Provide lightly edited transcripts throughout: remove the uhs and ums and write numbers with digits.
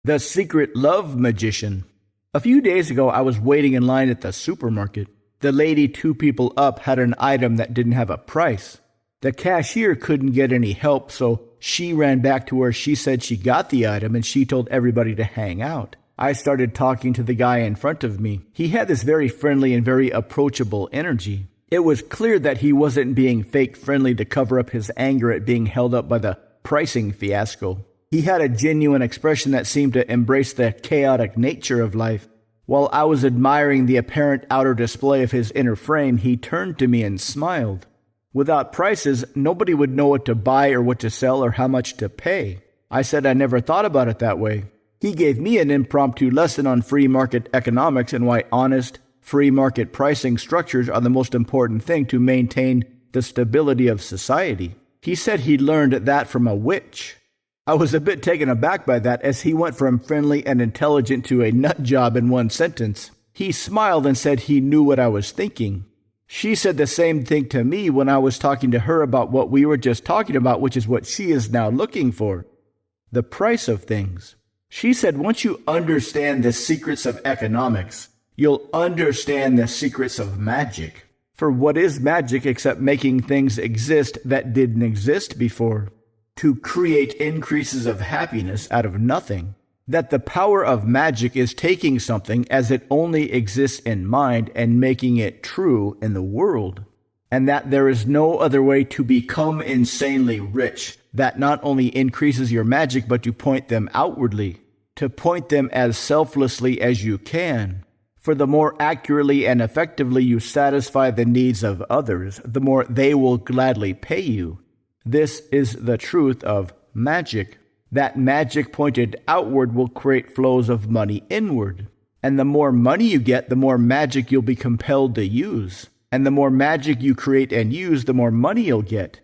The Secret Love Magician. A few days ago, I was waiting in line at the supermarket. The lady 2 people up had an item that didn't have a price. The cashier couldn't get any help, so she ran back to where she said she got the item and she told everybody to hang out. I started talking to the guy in front of me. He had this very friendly and very approachable energy. It was clear that he wasn't being fake friendly to cover up his anger at being held up by the pricing fiasco. He had a genuine expression that seemed to embrace the chaotic nature of life. While I was admiring the apparent outer display of his inner frame, he turned to me and smiled. Without prices, nobody would know what to buy or what to sell or how much to pay. I said I never thought about it that way. He gave me an impromptu lesson on free market economics and why honest, free market pricing structures are the most important thing to maintain the stability of society. He said he learned that from a witch. I was a bit taken aback by that, as he went from friendly and intelligent to a nut job in one sentence. He smiled and said he knew what I was thinking. She said the same thing to me when I was talking to her about what we were just talking about, which is what she is now looking for: the price of things. She said once you understand the secrets of economics, you'll understand the secrets of magic. For what is magic except making things exist that didn't exist before? To create increases of happiness out of nothing. That the power of magic is taking something as it only exists in mind and making it true in the world. And that there is no other way to become insanely rich that not only increases your magic but to point them outwardly, to point them as selflessly as you can. For the more accurately and effectively you satisfy the needs of others, the more they will gladly pay you. This is the truth of magic. That magic pointed outward will create flows of money inward. And the more money you get, the more magic you'll be compelled to use. And the more magic you create and use, the more money you'll get.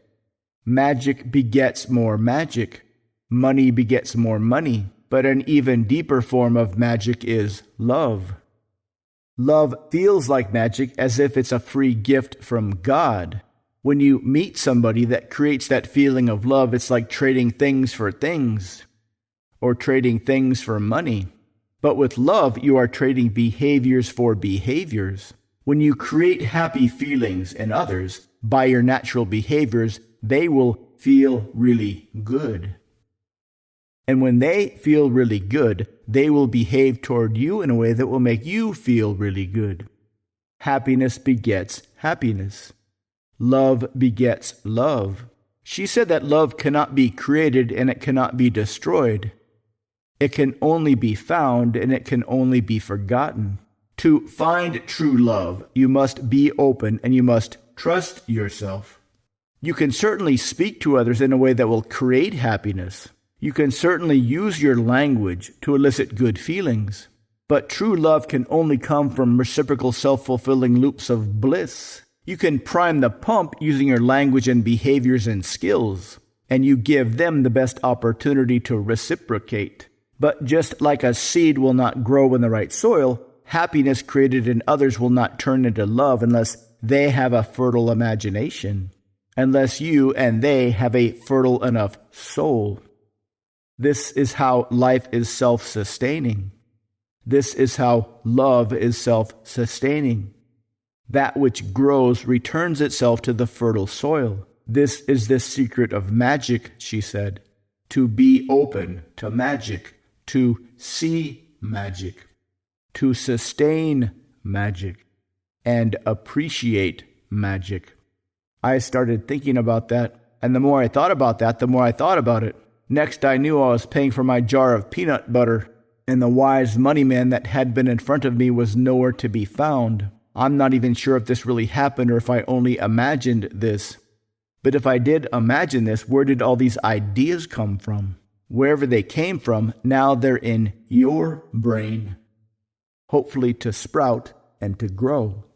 Magic begets more magic. Money begets more money. But an even deeper form of magic is love. Love feels like magic, as if it's a free gift from God. When you meet somebody that creates that feeling of love, it's like trading things for things, or trading things for money. But with love, you are trading behaviors for behaviors. When you create happy feelings in others by your natural behaviors, they will feel really good. And when they feel really good, they will behave toward you in a way that will make you feel really good. Happiness begets happiness. Love begets love. She said that love cannot be created and it cannot be destroyed. It can only be found and it can only be forgotten. To find true love, you must be open and you must trust yourself. You can certainly speak to others in a way that will create happiness. You can certainly use your language to elicit good feelings. But true love can only come from reciprocal self-fulfilling loops of bliss. You can prime the pump using your language and behaviors and skills, and you give them the best opportunity to reciprocate. But just like a seed will not grow in the right soil, happiness created in others will not turn into love unless they have a fertile imagination, unless you and they have a fertile enough soul. This is how life is self-sustaining. This is how love is self-sustaining. That which grows returns itself to the fertile soil. This is the secret of magic, she said. To be open to magic, to see magic, to sustain magic, and appreciate magic. I started thinking about that, and the more I thought about that, the more I thought about it. Next, I knew I was paying for my jar of peanut butter, and the wise money man that had been in front of me was nowhere to be found. I'm not even sure if this really happened or if I only imagined this. But if I did imagine this, where did all these ideas come from? Wherever they came from, now they're in your brain, hopefully to sprout and to grow.